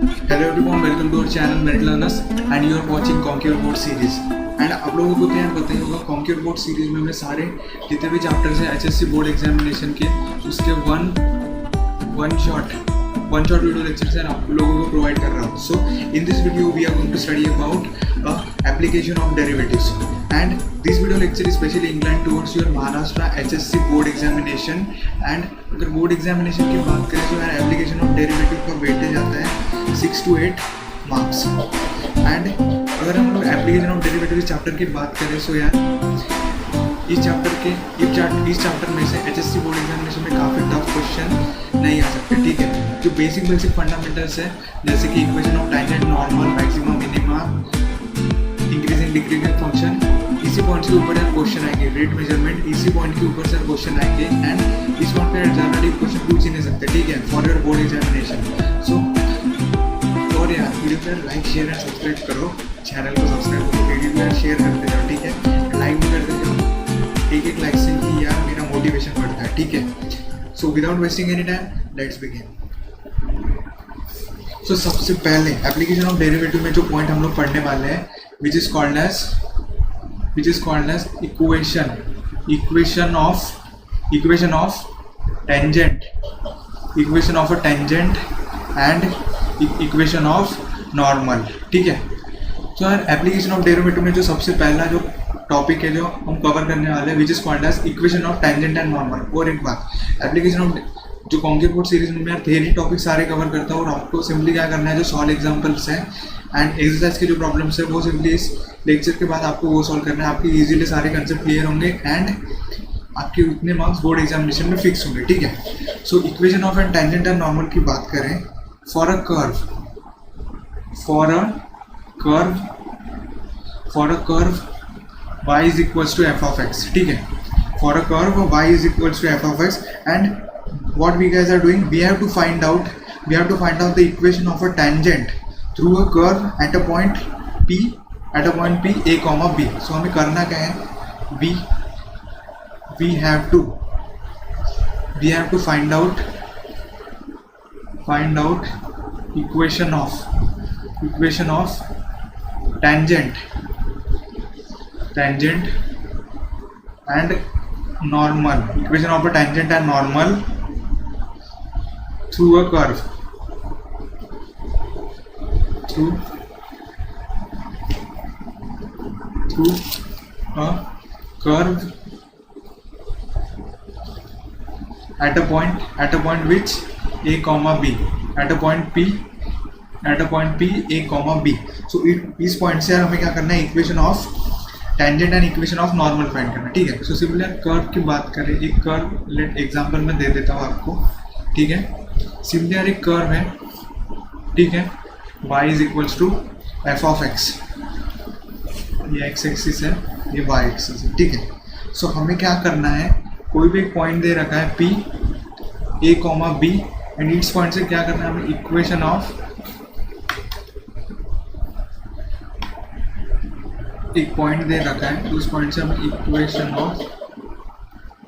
Hello everyone, welcome to our channel Merit Learners and you are watching Conquer Board series. And आप लोगों को तो यार पता ही होगा Conquer Board series में मैं सारे जितने भी चैप्टर्स हैं HSC बोर्ड एग्जामिनेशन के उसके वन शॉट वीडियो लेक्चर्स हैं आप लोगों को प्रोवाइड कर रहा हूँ. So in this video we are going to study about application of derivatives and this video lecture is specially inclined towards your Maharashtra HSC board examination. and अगर board examination की बात करें तो यार एप्लीकेशन ऑफ डेरिवेटिव का weightage आता है 6 to 8 marks. And अगर हम लोग एप्लीकेशन ऑफ डेरिवेटिव चैप्टर की बात करें तो यार इस चैप्टर में से HSC बोर्ड एग्जामिनेशन में काफ़ी टफ क्वेश्चन नहीं आ सकते. ठीक है, जो बेसिक फंडामेंटल्स है जैसे कि equation of tangent, normal, maximum, minima, increasing decreasing function, इसी पॉइंट के ऊपर यार क्वेश्चन आएंगे. रेट मेजरमेंट, इसी पॉइंट के ऊपर से क्वेश्चन आएंगे. एंड इस पॉइंट पे जनरली क्वेश्चन पूछ ही नहीं सकते. ठीक है, फॉर योर बोर्ड एग्जामिनेशन. सो और यार वीडियो पर लाइक शेयर एंड सब्सक्राइब करो, चैनल को सब्सक्राइब करो, वीडियो पर शेयर करते जाओ. ठीक है, लाइक भी करते जाओ. एक लाइक से ही यार मेरा मोटिवेशन बढ़ता है. ठीक है, so without wasting any time let's begin. So सबसे पहले एप्लीकेशन ऑफ डेरिवेटिव में जो पॉइंट हम लोग पढ़ने वाले हैं which is called as equation of tangent, equation of a tangent and equation of normal. ठीक है, तो यार एप्लीकेशन ऑफ डेरिवेटिव में जो सबसे पहला जो टॉपिक है जो हम कवर करने वाले हैं which is called as equation of tangent and normal. और एक बात, एप्लीकेशन ऑफ जो कॉन्कर बोर्ड सीरीज में यार थियरी टॉपिक सारे कवर करता हूँ और आपको सिंपली क्या करना है जो सॉल्व एग्जांपल्स हैं एंड एक्सरसाइज के जो प्रॉब्लम्स है वो सिंपली इस लेक्चर के बाद आपको वो सॉल्व करना है. आपके इजीली सारे कंसेप्ट क्लियर होंगे एंड आपके उतने मार्क्स बोर्ड एग्जामिनेशन में फिक्स होंगे. ठीक है, so equation of and tangent and normal की बात करें. For a curve y is equals to f of x. ठीक है, for a curve y is equals to f of x and what we guys are doing, we have to find out the equation of a tangent through a curve at a point p a comma b. so हमें करना क्या है, we have to find out equation of tangent and normal, equation of a tangent and normal through a curve at a point which a comma b, at a point p a comma b. so इस point से हमें क्या करना है, equation of tangent and equation of normal find करना. ठीक है, so simply curve की बात करें, एक कर्व लेट एग्जांपल में दे देता हूँ आपको. ठीक है, सिंपली यार एक कर्व है. ठीक है, y is equals to f of x, ये एक्स एक्सिस है, ये y एक्सिस है. ठीक है, सो हमें क्या करना है, कोई भी एक पॉइंट दे रखा है p a comma b and इस पॉइंट से क्या करना है, हमें इक्वेशन ऑफ एक पॉइंट दे रखा है तो उस पॉइंट से हमें इक्वेशन ऑफ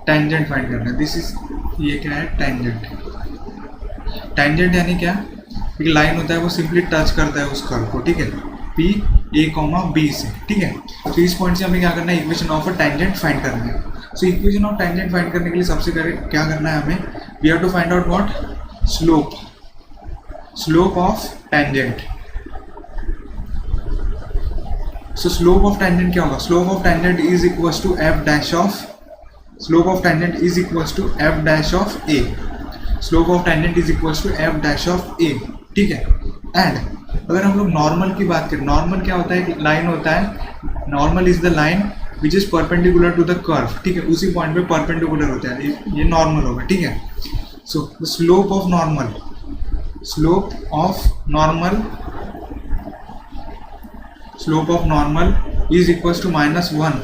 टेंजेंट फाइंड करना है. दिस इज, ये क्या है, टेंजेंट यानी क्या, एक लाइन होता है वो सिंपली टच करता है उस कर्व को. ठीक है, पी ए कॉमा बी से. ठीक है, तो इस पॉइंट से हमें क्या करना है, equation of a tangent find करना है. So equation of tangent find करने के लिए सबसे क्या करना है हमें, we have to find out what, slope of tangent. So slope of tangent क्या होगा, slope of tangent is equals to f dash of a. Slope of tangent is equals to f dash of a. ठीक है, and अगर हम लोग normal की बात करें, नॉर्मल क्या होता है, एक लाइन होता है, normal is the line which is perpendicular to the curve. ठीक है, उसी पॉइंट पे परपेंडिकुलर होता है, ये नॉर्मल होगा. ठीक है, so the slope of normal is equals to -1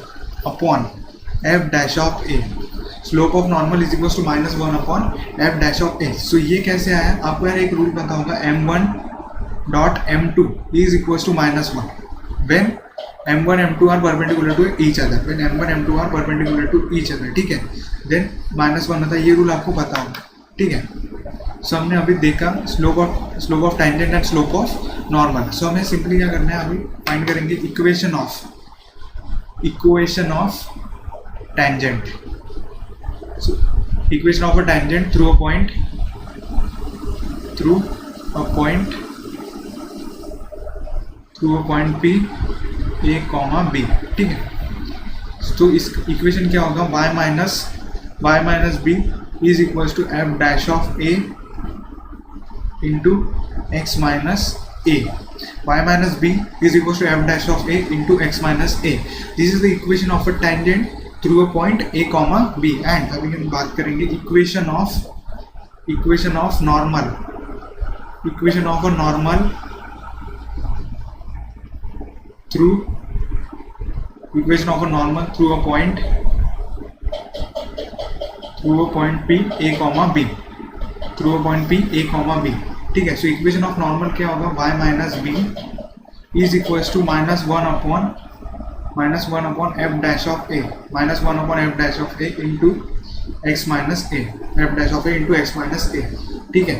upon f dash of a. Slope of normal is equals to -1 upon f dash of a. So ये कैसे आया, आपको यार एक रूल पता होगा, m1 dot m2 is equals to -1 when m1 m2 are perpendicular to each other. when m1 m2 are perpendicular to each other. ठीक है, देन -1 होता है, ये रूल आपको पता होगा. ठीक है, सो हमने अभी देखा slope of tangent and slope of normal. So हमें सिंपली क्या करना है, अभी फाइंड करेंगे equation of tangent. So equation of a tangent through a point P A, B, ठीक है। तो इस इक्वेशन क्या होगा, y minus b is equals to f dash of a into x minus a। y minus b is equals to f dash of a into x minus a। This is the equation of a tangent through a point a, b। And अभी हम बात करेंगे equation of normal through a point P A, B, ठीक है। So equation of normal क्या होगा, y minus b is equals to minus one upon f dash of a into x minus a, f dash of a into x minus a, ठीक है।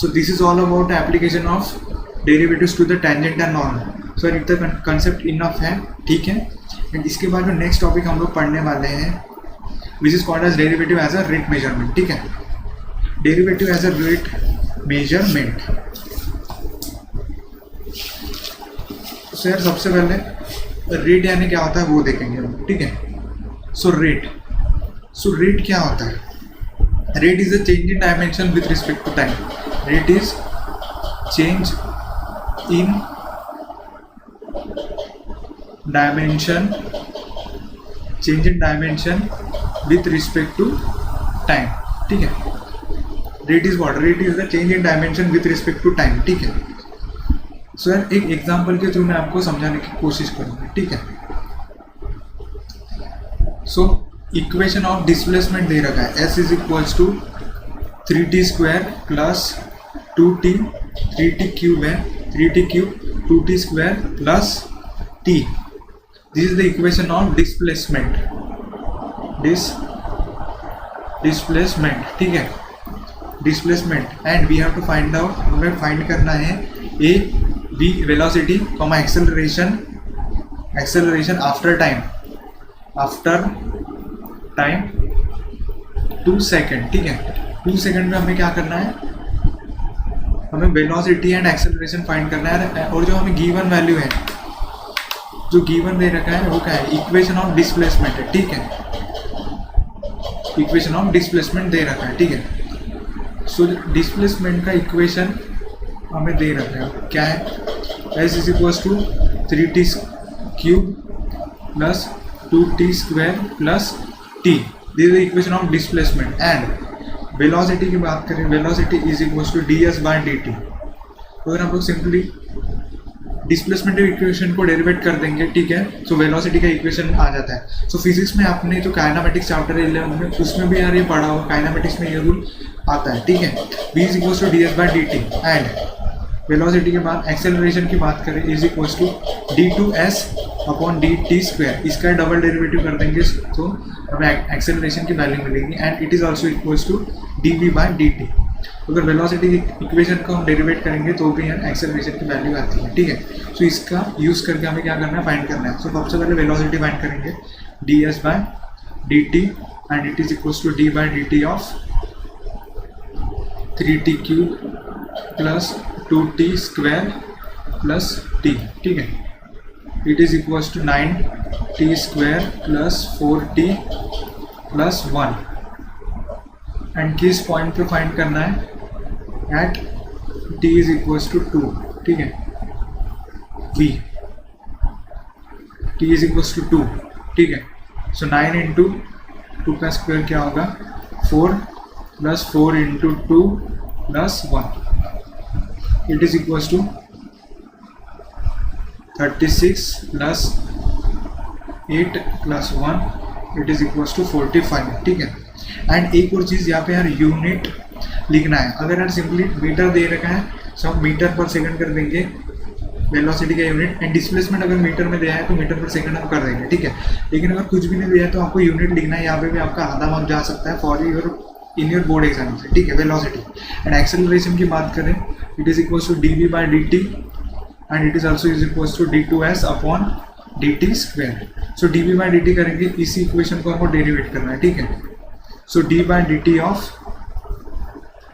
So this is all about application of derivatives to the tangent and normal. So इतना concept enough है, ठीक है। And इसके बाद जो next topic हम लोग पढ़ने वाले हैं which is called as derivative as a rate measurement, ठीक है। Derivative as a rate measurement. So यार सबसे पहले रेट यानी क्या होता है वो देखेंगे हम, ठीक है। सो रेट क्या होता है, rate is a change in dimension with respect to time. Rate is change in dimension with respect to time, ठीक है। Rate is what, rate is the change in dimension with respect to time, ठीक है। सो यार एक example के through मैं आपको समझाने की कोशिश करूंगा, ठीक है। सो इक्वेशन ऑफ डिस्प्लेसमेंट दे रखा है, s is equals to 3t square plus 2t, 3t cube है, 3t cube 2t square plus t। This is the equation of displacement, ठीक है। Displacement and we have to find out, हमें find करना है a, b velocity, acceleration after time 2 second, ठीक है। 2 second में हमें क्या करना है, हमें वेलोसिटी एंड एक्सेलरेशन फाइंड करना है। और जो हमें गिवन वैल्यू है, जो गिवन दे रखा है वो क्या है, इक्वेशन ऑफ डिस्प्लेसमेंट है, ठीक है। इक्वेशन ऑफ डिस्प्लेसमेंट दे रखा है, ठीक है। सो डिस्प्लेसमेंट का इक्वेशन हमें दे रखा है, क्या है, s is equals to 3t cube plus 2t square plus t। This is the equation of displacement. And velocity की बात करें, velocity is equals to ds by dt। तो अगर हम लोग सिंपली डिस्प्लेसमेंट इक्वेशन को डेरिवेट कर देंगे, ठीक है। सो वेलोसिटी का इक्वेशन आ जाता है। सो फिजिक्स में आपने जो काइनेमेटिक्स चैप्टर 11 में, उसमें भी यार ये पढ़ा हो, काइनेमेटिक्स में ये रूल आता है, ठीक है। v is equals to ds by dt। And velocity के बाद एक्सेलरेशन की बात करें, is equals to d2s upon dt square. इसका डबल डेरिवेटिव कर देंगे तो हमें एक्सेलरेशन की वैल्यू मिलेगी। And it is also equals to dv by dt। अगर वेलोसिटी की इक्वेशन को हम डेरिवेट करेंगे तो भी यहाँ एक्सेलरेशन की वैल्यू आती है, ठीक है। सो इसका यूज़ करके हमें क्या करना है, फाइंड करना है। सो सबसे पहले वेलोसिटी फाइंड करेंगे, ds by dt and it is equals to d by dt of 3t cube plus 2t square plus t, ठीक है। It is equals to 9t square plus 4t plus 1। एंड किस point पे find करना है, at t is equals to 2, ठीक है। v t is equals to 2, ठीक है। सो 9 इंटू 2 का स्क्वायर क्या होगा, 4 plus 4 into 2 plus 1। It is equals to 36 plus 8 plus 1, it is equals to 45, ठीक है। एंड एक और चीज़ यहाँ पे यार यूनिट लिखना है। अगर यार सिंपली मीटर दे रखा है, सब मीटर पर सेकंड कर देंगे वेलोसिटी का यूनिट। एंड डिस्प्लेसमेंट अगर मीटर में दिया है तो मीटर पर सेकंड हम कर देंगे, ठीक है। लेकिन अगर कुछ भी नहीं दिया है तो आपको यूनिट लिखना है। यहाँ पे भी आपका आधा मार्क जा सकता है for your in your board examination, ठीक है, वेलोसिटी। एंड एक्सेलरेशन की बात करें, it is equals to dv/dt and it is also is equals to d2s upon dt square. So dv/dt करेंगे, इसी इक्वेशन को हमको डेरिवेट करना है, ठीक है। सो d/dt ऑफ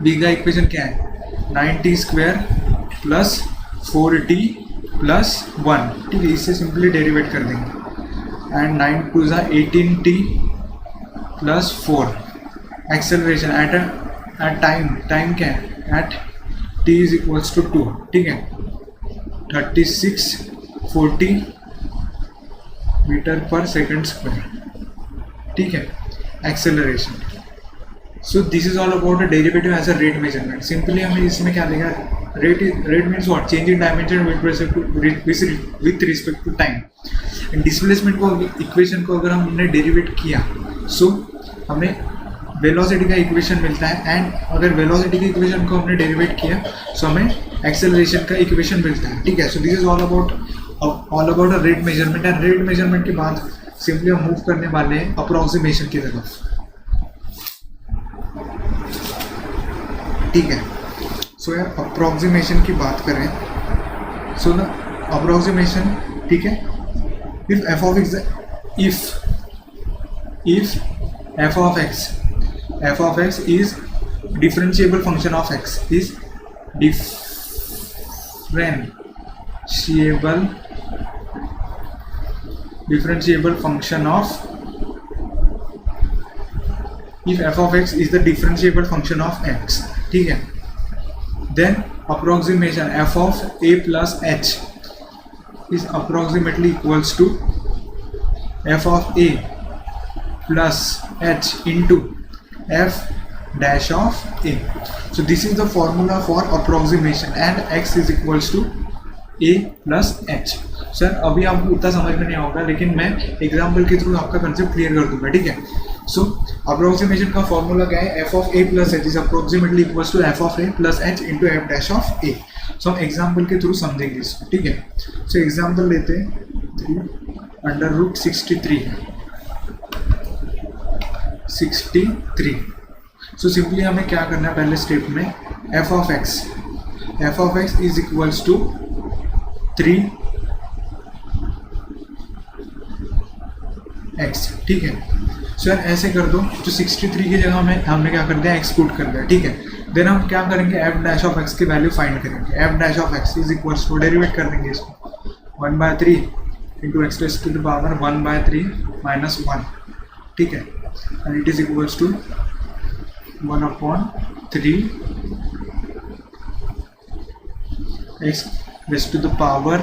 b का इक्वेशन क्या है, 9t square plus 4t plus 1, ठीक है, इससे सिंपली डेरिवेट कर देंगे। एंड 9 2 ज़ा 18t plus 4। Acceleration at time क्या है, at t is equals to 2, ठीक है, 3640 मीटर पर सेकेंड स्क्वायर, ठीक है, acceleration. So this is all about a derivative as a rate measurement. Simply हमें इसमें क्या देगा, rate means what, change in dimension with respect to time. And displacement को इक्वेशन को अगर हमने डेरिवेट किया, सो हमें वेलोसिटी का इक्वेशन मिलता है। एंड अगर वेलोसिटी की इक्वेशन को हमने डेरिवेट किया, सो हमें एक्सेलरेशन का इक्वेशन मिलता है, ठीक है। So this is all about a rate measurement. And rate measurement के बाद सिंपली हम मूव करने वाले हैं अप्रोक्सीमेशन की तरफ, ठीक है। सो यार अप्रोक्सीमेशन की बात करें, सो द अप्रोक्सीमेशन, ठीक है, if f of x is differentiable function of x is differentiable function of, if f of x is the differentiable function of x, ठीक है, then approximation f of a plus h is approximately equals to f of a plus h into f dash of a. So this is the formula for approximation and x is equals to a plus h. Sir अभी आपको उतना समझ में नहीं होगा, लेकिन मैं example के थ्रू आपका कंसेप्ट क्लियर कर दूंगा, ठीक है। सो अप्रोक्सीमेशन का फॉर्मूला क्या है, f of a plus h is approximately equals to f of a plus h into f dash of a. सो हम एग्जाम्पल के थ्रू समझेंगे इसको, ठीक है। सो एग्जाम्पल लेते हैं, √63 63। सो सिंपली हमें क्या करना है, पहले स्टेप में f of x is equals to 3x, ठीक है। सो यार ऐसे कर दो, जो 63 की जगह में हमने क्या कर दिया, x पुट कर दिया, ठीक है। देन हम क्या करेंगे, f डैश ऑफ x की वैल्यू फाइंड करेंगे। f dash of x is equals to, derivate कर देंगे इसको, 1/3 into x raise to the power 1/3 minus 1, ठीक है, and it is equals to 1/3 x raise to the power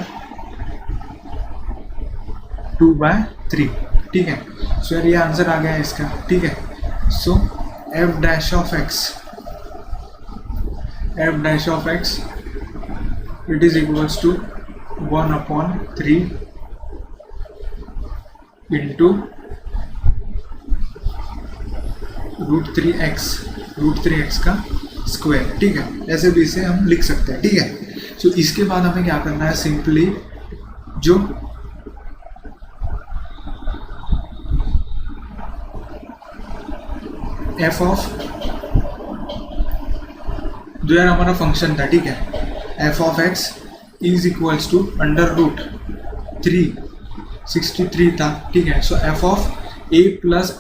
2/3, ठीक है। सो यार ये आंसर आ गया है इसका, ठीक है। So f dash of x it is equals to 1/3 into √3x का स्क्वायर, ठीक है। ऐसे भी इसे हम लिख सकते हैं, ठीक है। सो इसके बाद हमें क्या करना है, सिंपली जो f ऑफ, जो यार हमारा फंक्शन था, ठीक है, f of x is equals to √363 था, ठीक है। So f of a plus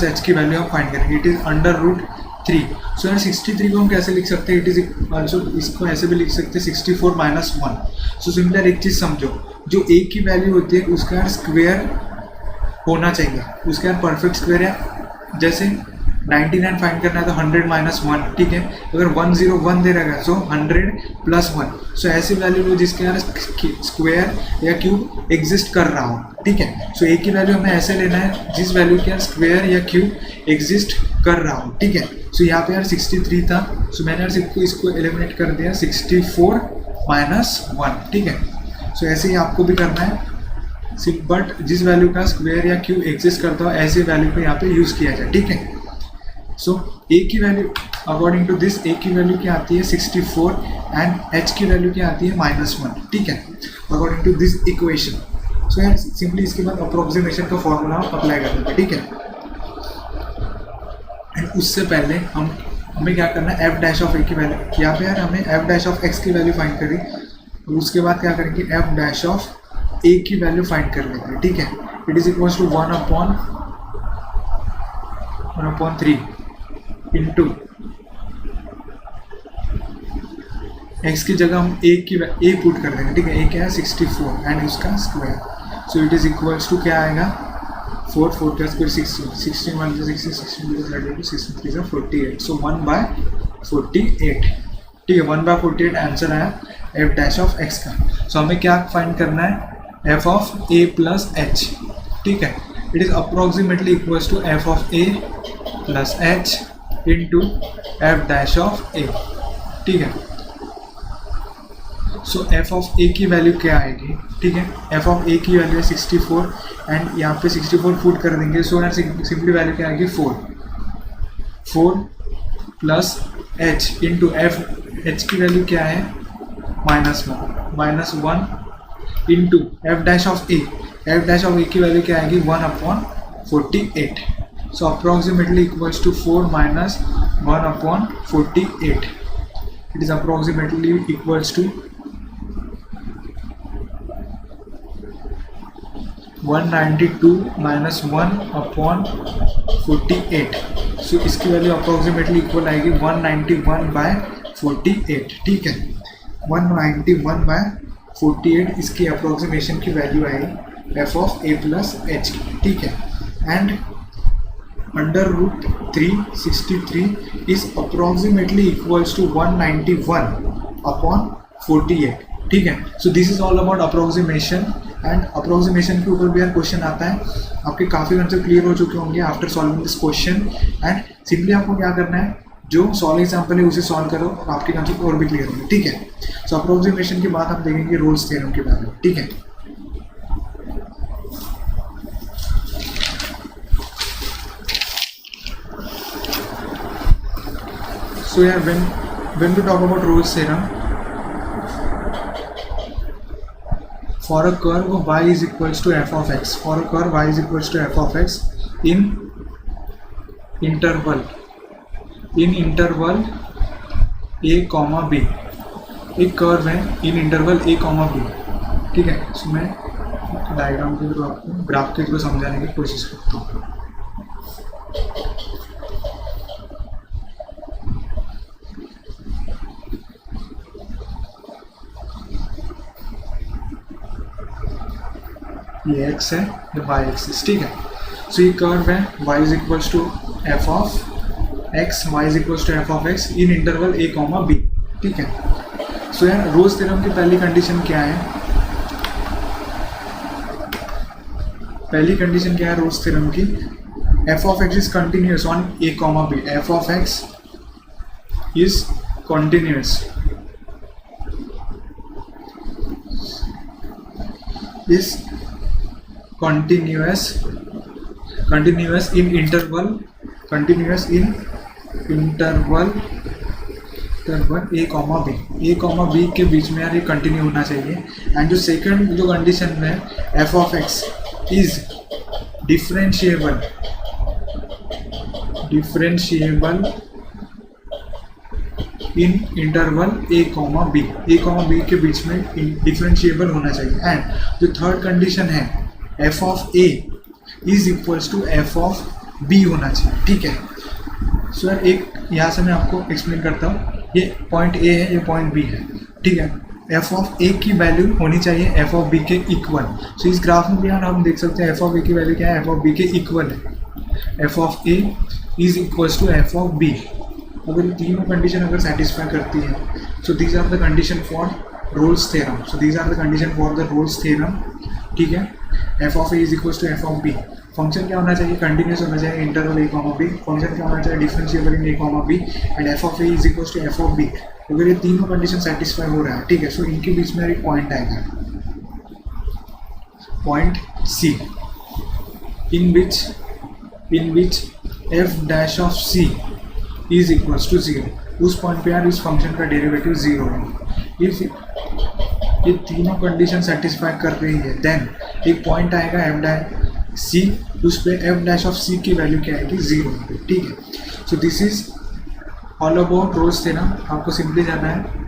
h की वैल्यू हम फाइंड करेंगे, इट इज √3। सो यार 63 को हम कैसे लिख सकते हैं, इट इज ऑल्सो, इसको ऐसे भी लिख सकते हैं 64 माइनस 1। सो सिंपली एक चीज़ समझो, जो a की वैल्यू होती है उसका यार स्क्वायर होना चाहिए, उसका यार परफेक्ट स्क्वायर है। जैसे 99 फाइंड करना है तो 100 माइनस 1, ठीक है। अगर 101 दे रहेगा, सो 100 प्लस 1। सो ऐसी वैल्यू लो जिसके यार स्क्वायर या क्यूब एग्जिस्ट कर रहा हो, ठीक है। सो a की वैल्यू हमें ऐसे लेना है जिस वैल्यू के यार स्क्वायर या क्यूब एग्जिस्ट कर रहा हो, ठीक है। सो यहाँ पे यार 63 था, सो मैंने यार इसको एलिमिनेट कर दिया 64 माइनस 1, ठीक है। सो ऐसे ही आपको भी करना है, बट जिस वैल्यू का स्क्वायर या क्यूब एग्जिस्ट करता हो ऐसे वैल्यू को यहाँ पे यूज़ किया जाए, ठीक है। सो a की value according to this, a की वैल्यू क्या आती है 64 एंड h की वैल्यू क्या आती है -1, ठीक है, अकॉर्डिंग टू दिस इक्वेशन। सो यार सिंपली इसके बाद अप्रोक्सीमेशन का फॉर्मूला अप्लाई कर देंगे, ठीक है। एंड उससे पहले हमें क्या करना है, एफ डैश ऑफ ए की वैल्यू, यहाँ पे यार हमें एफ डैश ऑफ एक्स की वैल्यू फाइंड करी, उसके बाद क्या करेंगे, एफ डैश ऑफ ए की वैल्यू फाइंड कर लेंगे, ठीक है। It is equals to 1/3 into x की जगह हम ए पुट कर देंगे, ठीक है। ए क्या है 64 एंड उसका square, so it is equals to क्या आएगा 4 का स्क्वायर 16 1 60 16 32 63 48, सो 1/48, ठीक है। 1/48 आंसर आया एफ डैश ऑफ एक्स का। सो हमें क्या फाइंड करना है, f of a plus h, ठीक है। It is approximately equals to f of a plus h into f dash of a, ठीक है। सो एफ ऑफ ए की वैल्यू क्या आएगी, ठीक है। एफ ऑफ ए की वैल्यू है 64 एंड यहाँ पे 64 पुट कर देंगे, सो यार सिंपली वैल्यू क्या आएगी 4 प्लस एच इंटू एच की वैल्यू क्या है -1 into f dash of a की वैल्यू क्या आएगी 1/48, so approximately equals to 4 - 1/48, it is approximately equals to 192 - 1/48, so इसकी वैल्यू अप्रोक्सीमेटली इक्वल आएगी 191/48, ठीक है। 191/48 इसकी अप्रोक्सीमेशन की वैल्यू आएगी f of a plus h की, ठीक है। And √363 is approximately equals to 191/48, ठीक है। So this is all about approximation, and approximation के ऊपर भी यार क्वेश्चन आता है, आपके काफ़ी कंसेप्ट क्लियर हो चुके होंगे after solving this question. And simply आपको क्या करना है, जो सॉल्व एग्जाम्पल है उसे सॉल्व करो, आपके कंसेप्ट और भी क्लियर होंगे, ठीक है। सो अप्रोक्सीमेशन के बाद हम देखेंगे रोल्स थ्योरम के बारे में, ठीक है। So yeah, when we talk about Rolle's theorem, for a curve y is equals to f of x, for a curve y is equals to f of x in interval a comma b, एक curve है इन interval a comma b, ठीक है। सो मैं diagram के through आपको graph के through समझाने की कोशिश करता हूँ। ये x है, ये y एक्सिस, ठीक है। सो ये कर्व है y is equals to f of x, y is equals to f of x in interval a comma b, ठीक है। सो यार रोल्स थ्योरम की पहली कंडीशन क्या है, रोल्स थ्योरम की, f of x is continuous on a comma b, f of x is continuous continuous in interval a comma b के बीच में यार ये कंटिन्यू होना चाहिए। एंड जो सेकंड जो कंडीशन में f of x is differentiable in interval a comma b के बीच में डिफरेंशिएबल होना चाहिए। एंड जो थर्ड कंडीशन है f of a is equals to f of b होना चाहिए, ठीक है। सो यार एक यहाँ से मैं आपको एक्सप्लेन करता हूँ, ये पॉइंट a है, ये पॉइंट b है, ठीक है। f ऑफ a की वैल्यू होनी चाहिए f ऑफ b के इक्वल। सो इस ग्राफ में भी यार हम देख सकते हैं f ऑफ a की वैल्यू क्या है, f ऑफ b के इक्वल है, f of a is equals to f of b। अगर तीनों कंडीशन अगर सेटिस्फाई करती है, so these are the condition for Rolle's theorem, ठीक है। f of a is equals to f of b। Function क्या होना चाहिए, कंटिन्यूस होना चाहिए interval a comma b। Function क्या होना चाहिए, differentiable in a comma b। And f of a is equals to f of b। अगर ये तीनों कंडीशन सेटिस्फाई हो रहा है, ठीक है, सो इनके बीच में एक पॉइंट आएगा, point c, in which f dash of c is equals to 0। उस पॉइंट पे यार इस फंक्शन का डेरिवेटिव 0 है। इफ ये तीनों कंडीशन सेटिस्फाई कर रही है, देन एक पॉइंट आएगा f डैश c, उस पर f डैश ऑफ c की वैल्यू क्या आएगी 0, ठीक है। So so this is all about Rolle's theorem, आपको सिंपली जाना है।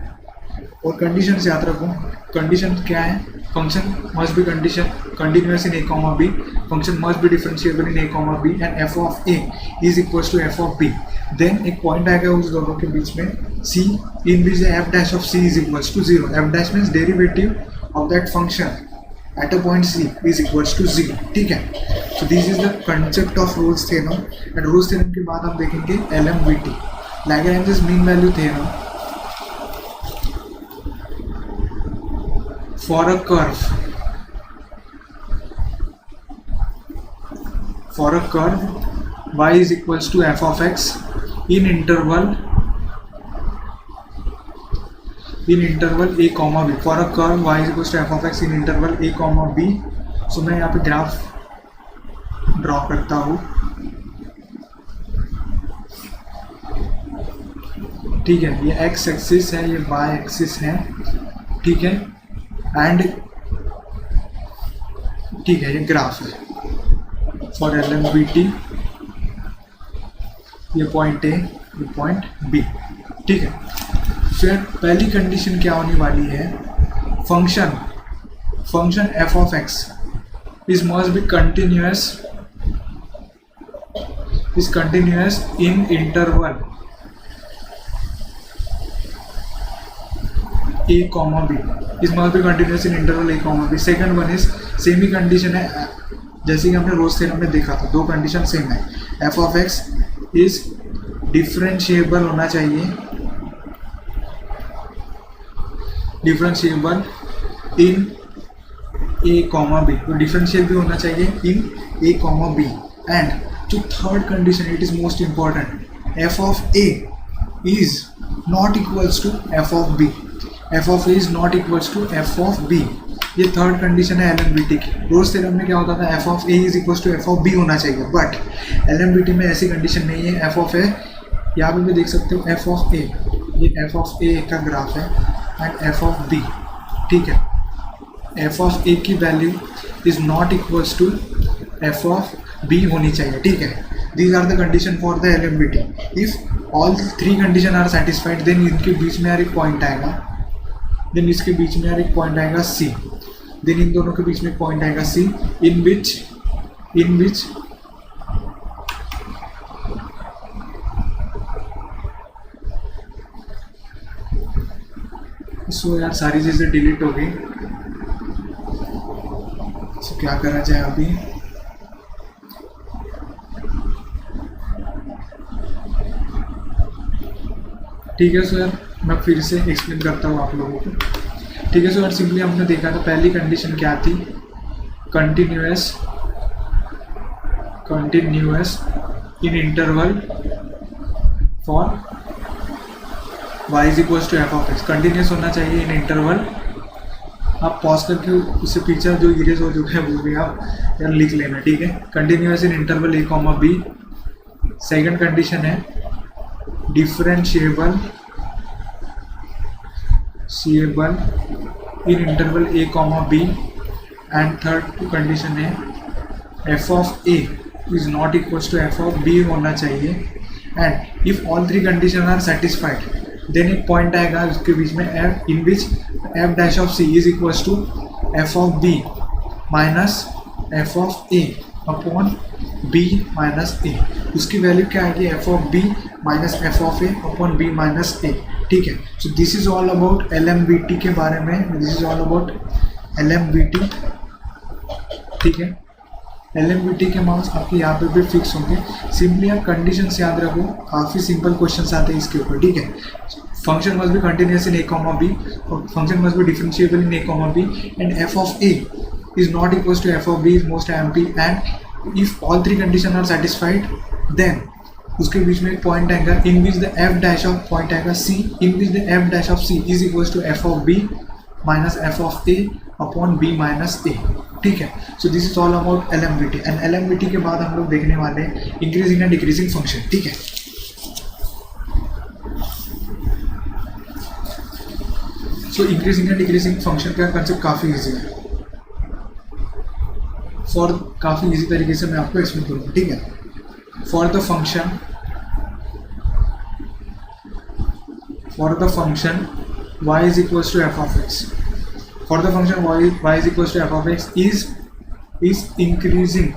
और कंडीशन से याद रखो, कंडीशन क्या है, function must be condition continuous in a comma b, function must be differentiable in a comma b and f of a is equals to f of b। Then एक point आएगा उस दोनों के बीच में c, in which f dash of c is equals to 0। f dash means derivative of that function at a point c is equals to 0, ठीक है। So this is the concept of Rolle's theorem. And Rolle's theorem के बाद हम देखेंगे LMVT, Lagrange mean value theorem for a curve y is equals to f of x in interval a comma b, for a curve y is equals to f of x in interval a comma b। सो मैं यहाँ पे graph draw करता हूँ, ठीक है। ये x axis है, ये y एक्सिस है, ठीक है। एंड ठीक है, ये ग्राफ है फॉर LMVT, ये पॉइंट ए, ये पॉइंट बी, ठीक है। फिर पहली कंडीशन क्या होने वाली है, function f of x is must be continuous in interval a comma b, is must be continuous in interval a comma b। Second one is same he condition है जैसे कि हमने रोल्स थ्योरम में देखा था, दो कंडीशन सेम है। f of x is differentiable होना चाहिए, differentiable in a comma b, तो डिफरेंशियल भी होना चाहिए इन a comma b। एंड जो third condition, it is most important, f of a is not equals to f of b, f of a is not equals to f of b। ये third condition है LMVT की। Rolle's theorem में क्या होता था, f of a is equals to f of b होना चाहिए, but LMVT में ऐसी कंडीशन नहीं है। f of a यहाँ पे भी देख सकते हो, f of a, ये f of a का ग्राफ है एंड f of b, ठीक है। f of a की value is not equals to f of b होनी चाहिए, ठीक है। These are the condition for the LMVT। If all three condition are satisfied, then इनके बीच में यार एक पॉइंट आएगा, देन इसके बीच में यार एक पॉइंट आएगा C, देन इन दोनों के बीच में एक पॉइंट आएगा C, इन विच सो यार सारी चीज़ें डिलीट हो गई। सो क्या करा जाए अभी, ठीक है सर, मैं फिर से एक्सप्लेन करता हूँ आप लोगों को, ठीक है सर। सिंपली हमने देखा था पहली कंडीशन क्या थी, continuous in interval for y is equals to f of x, continuous होना चाहिए इन इंटरवल। आप पॉज करके उससे पीछे जो इरेज हो चुका है वो भी आप यार लिख लेना, ठीक है। Continuous in interval a comma b। Second condition है differentiable in interval a comma b। And third condition है f of a is not equals to f of b होना चाहिए। And if all three condition are satisfied, then एक point आएगा उसके बीच में f, in which f dash of c is equals to f of b minus f of a upon b minus a। उसकी value क्या आएगी, f of b minus f of a upon b minus a, ठीक है। So this is all about LMVT के बारे में, this is all about LMVT, ठीक है। LMVT के मार्क्स आपके यहाँ पे भी फिक्स होंगे। सिंपली आप कंडीशन से याद रखो, काफ़ी सिंपल क्वेश्चंस आते हैं इसके ऊपर, ठीक है। Function must B continuous in a comma b, और function must be differentiable in a comma b, and f of a is not equals to f of b is most MP, and if all three conditions are satisfied, then उसके बीच में एक point आएगा in which the f dash of point आएगा c, in which the f dash of c is equals to f of b minus f of a upon b minus a, ठीक है। So this is all about LMVT। And LMVT के बाद हम लोग देखने वाले हैं इंक्रीजिंग एंड डिक्रीजिंग फंक्शन, ठीक है। सो इंक्रीजिंग एंड डिक्रीजिंग फंक्शन का कंसेप्ट काफ़ी ईजी है, काफ़ी ईजी तरीके से मैं आपको एक्सप्लेन करूँगा, ठीक है। For the function for the function y is equals to f of x. For the function y is equals to f of x is increasing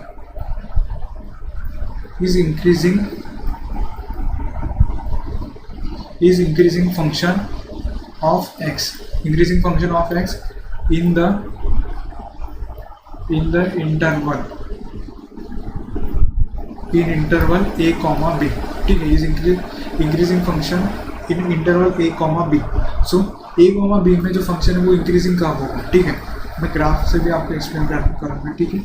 function of x, increasing function of x in the interval a comma b. ठीक है, is increasing function in interval a comma b. So a comma b में जो function है वो increasing कब होगा, ठीक है, मैं ग्राफ से भी आपको एक्सप्लेन करूँगा, ठीक है.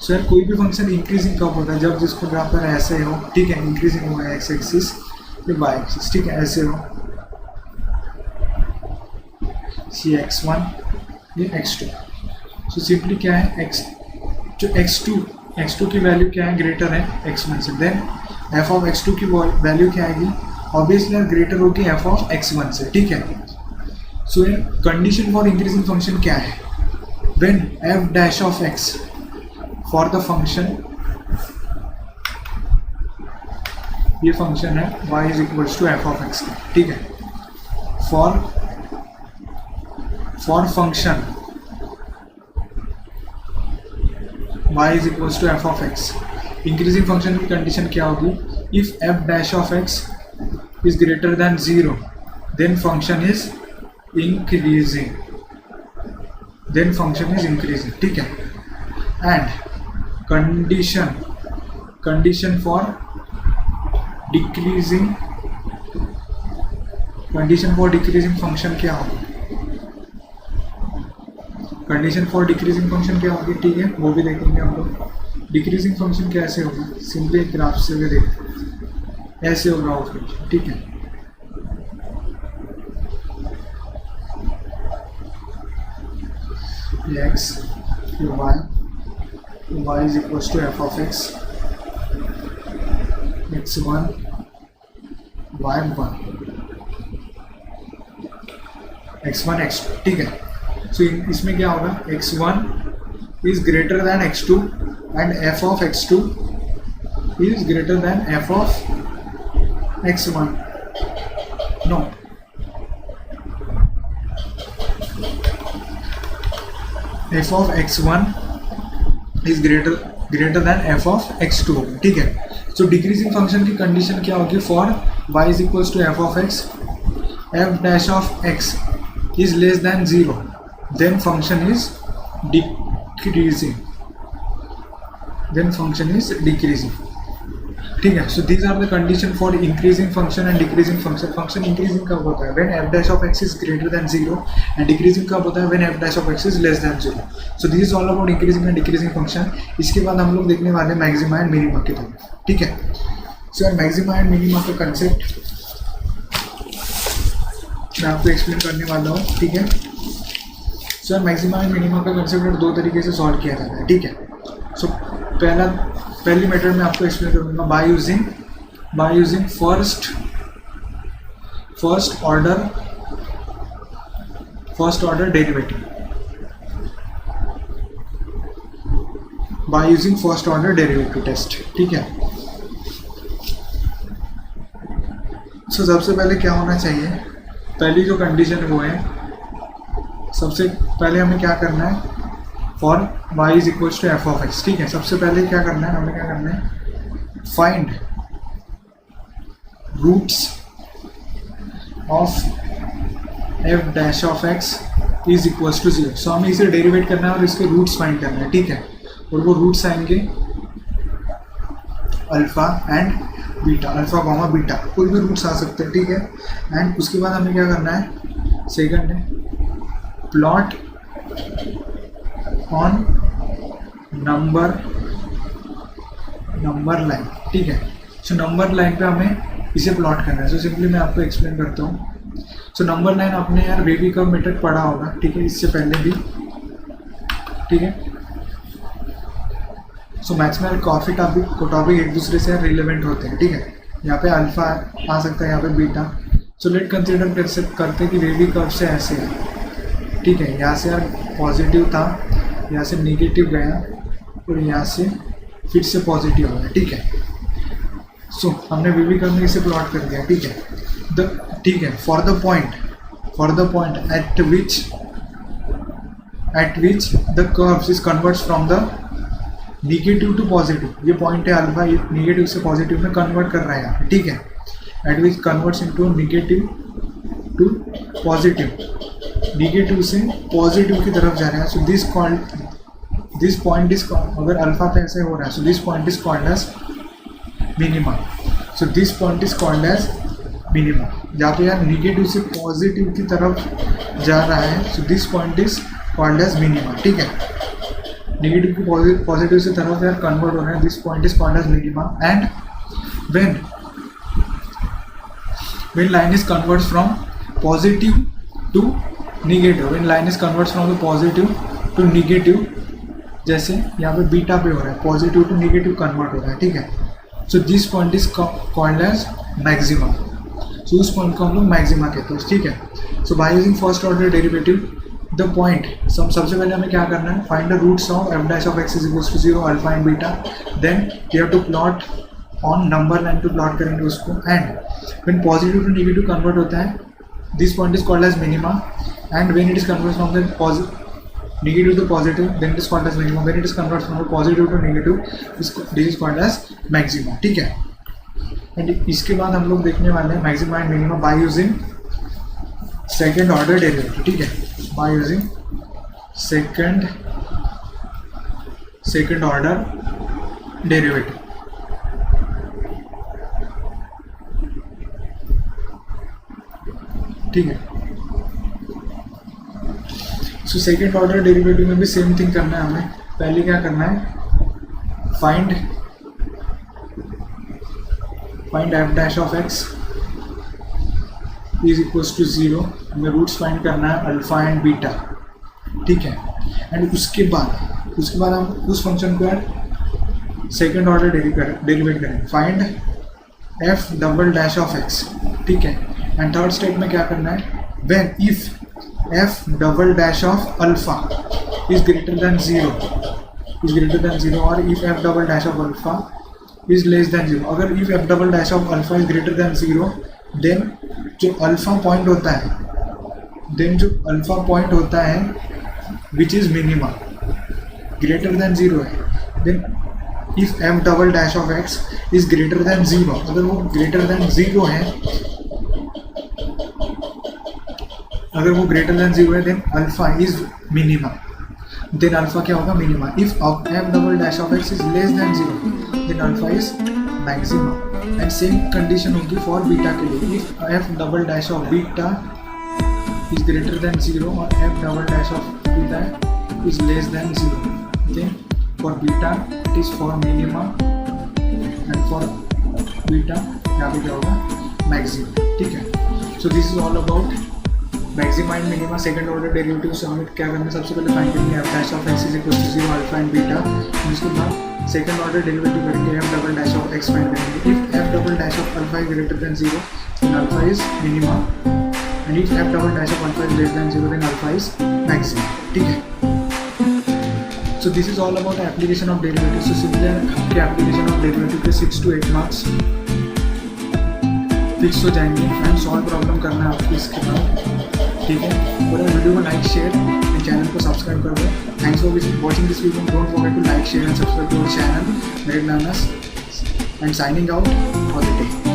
सो यार कोई भी फंक्शन इंक्रीजिंग कब होता है, जब जिसको ग्राफ पर ऐसे हो, ठीक है, इंक्रीजिंग हुआ है एक्स एक्सिस फिर वाई एक्सिस, ठीक है, ऐसे हो सी x1 ये x2. सो सिंपली क्या है, x जो x2 की वैल्यू क्या है, ग्रेटर है x1 से, देन f ऑफ x2 की वैल्यू क्या आएगी, ऑब्वियसली ग्रेटर होगी f ऑफ x1 से, ठीक है. सो ये कंडीशन फॉर इंक्रीजिंग फंक्शन क्या है, when f dash of x for the function, ये फंक्शन है y is equals to f of x, ठीक है, for function y is equals to f of x, increasing function की condition क्या होगी, if f dash of x is greater than 0 then function is increasing, ठीक है. And condition for decreasing function क्या होगी, condition for decreasing function क्या होगी, ठीक है, वो भी देखेंगे हम लोग. डिक्रीजिंग फंक्शन कैसे होगा, सिंपली एक ग्राफ से भी देखते हैं, ऐसे होगा वो फंक्शन, ठीक है. x y is equals to f of x, x1 y1 x1 x2, ठीक है. सो इसमें क्या होगा, x1 is greater than x2 and f of x2 is greater than f of x1. No, f of x1 is greater than f of x2, ठीक है. So decreasing function की condition क्या होगी, for y is equals to f of x, f dash of x is less than 0 then function is decreasing, ठीक है. So these are the condition for increasing function and decreasing function. Function increasing कब होता है, when f dash of x is greater than 0 and decreasing कब होता है, when f dash of x is less than 0. So this is all about increasing and decreasing function. इसके बाद हम लोग देखने वाले मैक्सिमा एंड मिनिमा की तरफ, ठीक है. सो यार मैक्सिमा एंड मिनिमा का कंसेप्ट मैं आपको एक्सप्लेन करने वाला हूँ, ठीक है. सो यार मैक्सिमा एंड मिनिमा का कंसेप्ट दो तरीके से सॉल्व किया जाता है, ठीक है. सो पहली मेथड में आपको एक्सप्लेन करूँगा by using first order derivative, by using first order derivative test, ठीक है. सो सबसे पहले क्या होना चाहिए, पहली जो कंडीशन वो है, सबसे पहले हमें क्या करना है, for y is equals to f of x, ठीक है. सबसे पहले क्या करना है, हमें क्या करना है, find roots of f dash of x is equals to 0. So हमें इसे डेरिवेट करना है और इसके रूट्स फाइंड करना है, ठीक है. और वो रूट्स आएंगे alpha and beta, alpha comma beta, कोई भी रूट्स आ सकते हैं, ठीक है. एंड उसके बाद हमें क्या करना है, सेकंड है प्लॉट ऑन नंबर लाइन, ठीक है. सो नंबर लाइन पे हमें इसे प्लॉट करना है. सो सिंपली मैं आपको एक्सप्लेन करता हूँ. सो नंबर लाइन आपने यार बेबी कर्व मेथड पढ़ा होगा, ठीक है, इससे पहले भी, ठीक है. सो मैथ्स में काफ़ी टॉपिक एक दूसरे से रिलेवेंट होते हैं, ठीक है. यहाँ पे अल्फा आ सकता है, यहाँ पे बीटा. सो लेट कंसिडर करते हैं कि बेबी कर्व से ऐसे है, ठीक है. यहाँ से यार पॉजिटिव था, यहाँ से नेगेटिव गया और यहाँ से फिर से पॉजिटिव हो गया, ठीक है. सो हमने बेबी कर्व में इसे प्लॉट कर दिया, ठीक है. ठीक है, for the point at which the curves is converts from the negative to positive, ये पॉइंट है अल्फा, ये नेगेटिव से पॉजिटिव में कन्वर्ट कर रहा है यहाँ, ठीक है, at which converts into negative to positive, negative से पॉजिटिव की तरफ जा रहा है। सो दिस पॉइंट इज, अगर अल्फा पे ऐसे हो रहा है, so this point is called as minima. So this point is called as minima, जहाँ पे यार नेगेटिव से पॉजिटिव की तरफ जा रहा है, so this point is called as minima, ठीक है, नेगेटिव की पॉजिटिव से तरफ यार कन्वर्ट हो रहा है, this point is called as minima. And when line is converts from positive to negative, when line is converts from the positive to negative, जैसे यहाँ पे बीटा पे हो रहा है, पॉजिटिव टू नेगेटिव कन्वर्ट हो रहा है, ठीक है, so this point is called as maxima. सो उस पॉइंट को हम लोग मैक्सिमा कहते हैं, ठीक है। So by using first order derivative the point, सबसे पहले हमें क्या करना है, find the roots of f dash of x is equals to 0 alpha and beta, then you have to plot on number line पे प्लॉट करेंगे उसको, and when positive to negative convert होता है, this point is called as minima, and when it is convert from the negative to positive, then it is called as minima, when it is convert from the positive to negative, this is called as maxima, ठीक है। And इसके बाद हम लोग देखने वाले हैं maxima and minima by using second order derivative, ठीक है, by using second order derivative, ठीक है। सो सेकेंड ऑर्डर डेरिवेटिव में भी सेम थिंग करना है हमें। पहले क्या करना है, find f dash of x is equals to 0, हमें रूट्स फाइंड करना है अल्फा एंड बीटा, ठीक है। एंड उसके बाद हम उस फंक्शन को यार सेकेंड ऑर्डर डेरिवेट करें, find f double dash of x, ठीक है। एंड थर्ड स्टेप में क्या करना है, when if f double dash of alpha is greater than 0 और if f double dash of alpha is less than 0, अगर if f double dash of alpha is greater than 0, then जो alpha point होता है which is minima, greater than 0 है, then if f double dash of x is greater than 0, अगर वो greater than 0 है, then alpha is minima, then alpha क्या होगा, minima. If f double dash of x is less than 0, then alpha is maxima. And same condition होगी for beta के लिए, if f double dash of beta is greater than 0 और f double dash of beta is less than 0, then for beta it is for minima, and for beta यहाँ पे क्या होगा, maxima, ठीक है। So this is all about maxima and minima second order derivative. से हमें क्या करना है, सबसे पहले फाइंड करेंगे f dash of x is equal to 0 alpha and beta, उसके बाद सेकंड ऑर्डर डेरिवेटिव करेंगे, f double dash of x find करेंगे। If f double dash of alpha is greater than 0, then alpha is minima, and if f double dash of alpha is less than 0, then alpha is maxima, ठीक है। So this is all about application of derivative. So simply आपके application of derivative के 6 to 8 marks fix हो जाएंगे and solve problem करना है आपको इसके बाद, ठीक है। और वीडियो को लाइक शेयर एंड चैनल को सब्सक्राइब कर दो। Thanks for watching this video, don't forget to like share and subscribe to our channel Merit Learners, and signing out for the day.